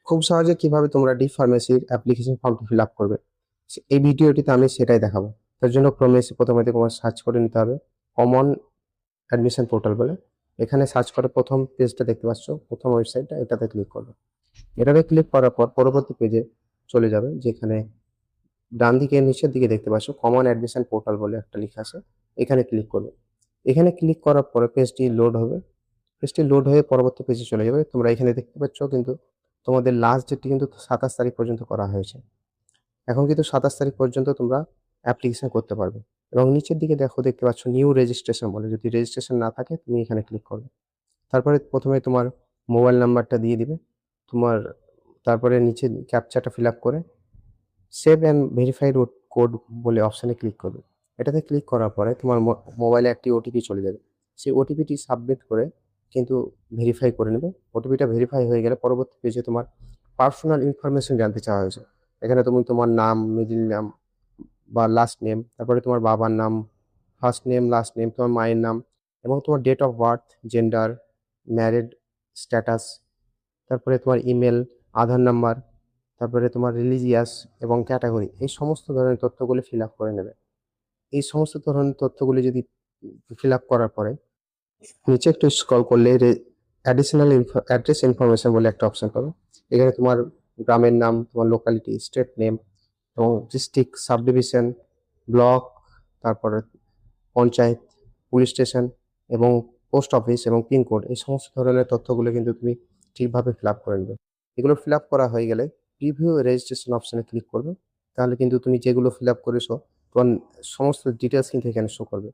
খুব সহজে কিভাবে তোমরা ডি ফার্মেসির অ্যাপ্লিকেশন ফর্মটি ফিল আপ করবে এই ভিডিওটিতে আমি সেটাই দেখাবো। তার জন্য ক্রমে এসে প্রথমে তোমার সার্চ করে নিতে হবে কমন অ্যাডমিশন পোর্টাল বলে। এখানে সার্চ করে প্রথম পেজটা দেখতে পাচ্ছ, প্রথম ওয়েবসাইটটা, এটাতে ক্লিক করবে। এটাতে ক্লিক করার পর পরবর্তী পেজে চলে যাবে, যেখানে ডান দিকে নিচের দিকে দেখতে পাচ্ছ কমন অ্যাডমিশন পোর্টাল বলে একটা লেখা আছে। এখানে ক্লিক করবে। এখানে ক্লিক করার পরে পেজটি লোড হবে। পেজটি লোড হয়ে পরবর্তী পেজে চলে যাবে। তোমরা এখানে দেখতে পাচ্ছ কিন্তু তোমাদের লাস্ট ডেটটি কিন্তু 27 তারিখ পর্যন্ত করা হয়েছে। এখন কিন্তু 27 তারিখ পর্যন্ত তোমরা অ্যাপ্লিকেশন করতে পারবে। এবং নিচের দিকে দেখতে পাচ্ছ নিউ রেজিস্ট্রেশন বলে, যদি রেজিস্ট্রেশন না থাকে তুমি এখানে ক্লিক করবে। তারপরে প্রথমে তোমার মোবাইল নাম্বারটা দিয়ে দিবে, তোমার তারপরে নিচে ক্যাপচাটা ফিল আপ করে সেভ অ্যান্ড ভেরিফাইড কোড বলে অপশানে ক্লিক করবে। এটাতে ক্লিক করার পরে তোমার মোবাইলে একটি ওটিপি চলে যাবে। সেই ওটিপিটি সাবমিট করে কিন্তু ভেরিফাই করে নেবে। ওটিপিটা ভেরিফাই হয়ে গেলে পরবর্তী পেজে তোমার পার্সোনাল ইনফরমেশন জানতে চাওয়া হয়েছে। এখানে তুমি তোমার নাম, মিডল নাম বা লাস্ট নেম, তারপরে তোমার বাবার নাম, ফার্স্ট নেম, লাস্ট নেম, তোমার মায়ের নাম এবং তোমার date of birth, gender, married status, তারপরে তোমার ইমেল, আধার নাম্বার, তারপরে তোমার রিলিজিয়াস এবং ক্যাটাগরি, এই সমস্ত ধরনের তথ্যগুলি ফিল আপ করে নেবে। এই সমস্ত ধরনের তথ্যগুলি যদি ফিল আপ করার পরে নিচে একটু স্ক্রল করলে অ্যাডিশনাল অ্যাড্রেস ইনফরমেশন বলে একটা অপশন পাবে। এখানে তোমার গ্রামের নাম, তোমার লোকালিটি, স্টেট নেম এবং ডিস্ট্রিক্ট, সাব ডিভিশন, ব্লক, তারপরে পঞ্চায়েত, পুলিশ স্টেশন এবং পোস্ট অফিস এবং পিনকোড, এই সমস্ত ধরনের তথ্যগুলো কিন্তু তুমি ঠিকভাবে ফিল আপ করে নেবে। এগুলো ফিল আপ করা হয়ে গেলে প্রিভিউ রেজিস্ট্রেশন অপশনে ক্লিক করবে। তাহলে কিন্তু তুমি যেগুলো ফিল আপ করেছো তোমার সমস্ত ডিটেলস কিন্তু এখানে শো করবে।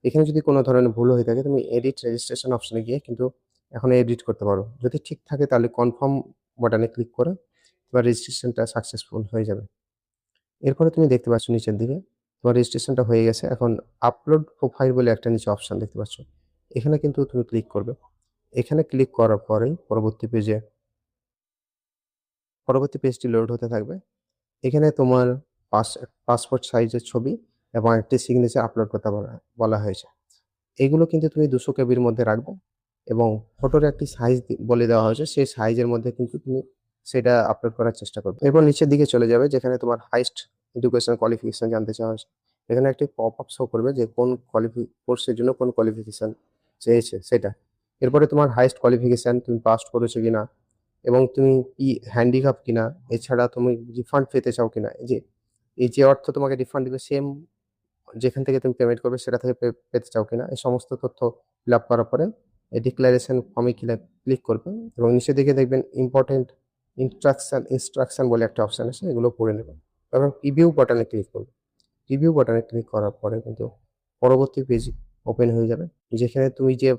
এখানে যদি কোনো ধরনের ভুল হয়ে থাকে তুমি এডিট রেজিস্ট্রেশন অপশনে গিয়ে কিন্তু এখন এডিট করতে পারো। যদি ঠিক থাকে তাহলে কনফার্ম বাটনে ক্লিক করে তোমার রেজিস্ট্রেশনটা সাকসেসফুল হয়ে যাবে। এরপরে তুমি দেখতে পাচ্ছ নিচের দিকে তোমার রেজিস্ট্রেশনটা হয়ে গেছে। এখন আপলোড প্রোফাইল বলে একটা নিচে অপশন দেখতে পাচ্ছ, এখানে কিন্তু তুমি ক্লিক করবে। এখানে ক্লিক করার পরেই পরবর্তী পেজটি লোড হতে থাকবে। এখানে তোমার পাসপোর্ট সাইজের ছবি এবং একটি সিগনেচার আপলোড করতে বলা হয়েছে। এগুলো কিন্তু তুমি 200 কেবির মধ্যে রাখবে এবং ফটোর একটি সাইজ বলে দেওয়া হয়েছে, সেই সাইজের মধ্যে কিন্তু তুমি সেটা আপলোড করার চেষ্টা করবে। এরপর নিচের দিকে চলে যাবে, যেখানে তোমার হাইয়েস্ট এডুকেশন কোয়ালিফিকেশন জানতে চাওয়া হয়েছে। এখানে একটি পপ আপ শো করবে যে কোন কোর্সের জন্য কোন কোয়ালিফিকেশন চেয়েছে সেটা। এরপরে তোমার হাইয়েস্ট কোয়ালিফিকেশন তুমি পাস করেছো কিনা এবং তুমি কি হ্যান্ডিক্যাপ কিনা, এছাড়া তুমি রিফান্ড পেতে চাও কিনা, এই যে অর্থ তোমাকে রিফান্ড দিবে সেম যেখান থেকে তুমি পেমেন্ট করবে সেটা থেকে পেতে চাও কিনা, এই সমস্ত তথ্য ফিল আপ করার পরে এই ডিক্লারেশন ফর্মে ক্লিক করবে এবং নিচের দিকে দেখবেন ইম্পর্টেন্ট ইনস্ট্রাকশন বলে একটা অপশন আছে, এগুলো পড়ে নেবেন। তারপর প্রিভিউ বাটনে ক্লিক করবে। প্রিভিউ বাটনে ক্লিক করার পরে কিন্তু পরবর্তী পেজ ওপেন হয়ে যাবে, যেখানে তুমি যে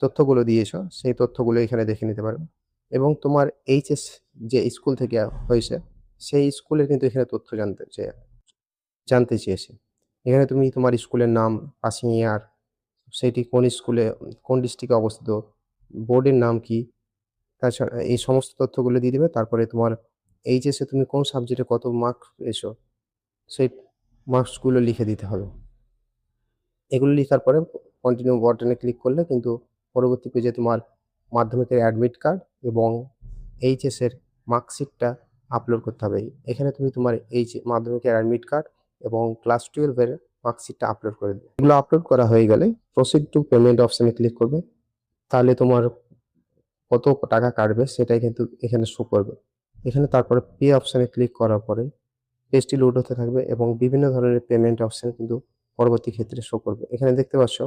তথ্যগুলো দিয়েছো সেই তথ্যগুলো এখানে দেখে নিতে পারবে এবং তোমার এইচএস যে স্কুল থেকে হয়েছে সেই স্কুলের কিন্তু এখানে তথ্য জানতে চেয়েছে। এখানে তুমি তোমার স্কুলের নাম, পাসিং ইয়ার, সেটি কোন স্কুলে, কোন ডিস্ট্রিক্টে অবস্থিত, বোর্ডের নাম কি, তাছাড়া এই সমস্ত তথ্যগুলো দিয়ে দিবে। তারপরে তোমার এইচএসে তুমি কোন সাবজেক্টে কত মার্ক পেয়েছো সেই মার্কসগুলো লিখে দিতে হবে। এগুলো লিখার পরে কন্টিনিউ বাটনে ক্লিক করলে কিন্তু পরবর্তী পেজে তোমার মাধ্যমিকের অ্যাডমিট কার্ড এবং এইচএসের মার্কশিটটা আপলোড করতে হবে। এখানে তুমি তোমার মাধ্যমিকের অ্যাডমিট কার্ড এবং ক্লাস 12 এর মার্কশিটটা আপলোড করে দেবে। এগুলো আপলোড করা হয়ে গেলে প্রসিড টু পেমেন্ট অপশনে ক্লিক করবে। তাহলে তোমার কত টাকা কাটবে সেটাই কিন্তু এখানে শো করবে। এখানে তারপরে পে অপশনে ক্লিক করার পরে পেজটি লোড হতে থাকবে এবং বিভিন্ন ধরনের পেমেন্ট অপশন কিন্তু পরবর্তী ক্ষেত্রে শো করবে। এখানে দেখতে পাচ্ছ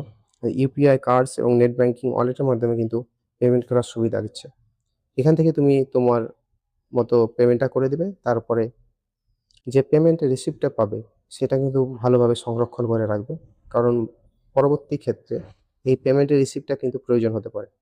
ইউপিআই, কার্ডস এবং নেট ব্যাংকিং ওয়ালেটের মাধ্যমে কিন্তু পেমেন্ট করার সুবিধা দিচ্ছে। এখান থেকে তুমি তোমার মতো পেমেন্টটা করে দিবে। তারপরে যে পেমেন্টের রিসিপ্টটা পাবে সেটা কিন্তু ভালোভাবে সংরক্ষণ করে রাখবে, কারণ পরবর্তী ক্ষেত্রে এই পেমেন্টের রিসিপ্টটা কিন্তু প্রয়োজন হতে পারে।